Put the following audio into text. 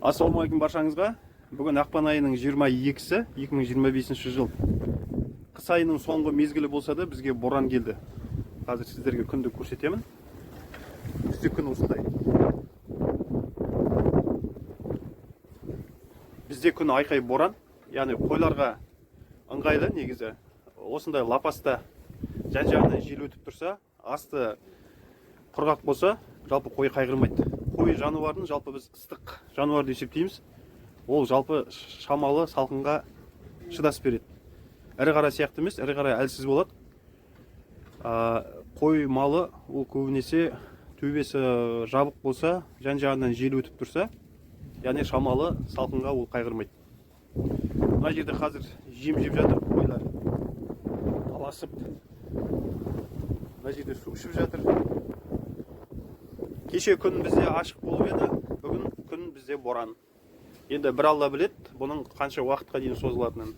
Ассалаумағалейкум баршаңызға. Бүгін ақпан айының 22-сі 2025 жыл. Қыс айының соңғы мезгілі болса да бізге боран келді. Қазір сіздерге күнді көрсетемін. Бізде күн осындай. Бізде күн айқай боран, яғни қойларға ыңғайлы негізі. Осындай лапаста жан-жағынан жел өтіп тұрса, асты құрғақ болса, жалпы қой қайғырмайды. Қой жануардың жалпы біз ыстық жануар деп есептейміз. Ол жалпы шамалы салқынға шыдас береді. Ірі қара сияқты емес, ірі қара әлсіз болады. Қой малы ол көбінесе төбесі жабық болса, жан-жағынан жел өтіп тұрса, яғни шамалы салқынға ол қайғырмайды. Мына жерде қазір жем жеп жатыр қойлар. Таласып. Мына жерде су ішіп жатыр. Кеше күн бізде ашық болып еді, бүгін күн бізде боран. Енді бір Алла біледі, бұның қанша уақытқа дейін созылатынын.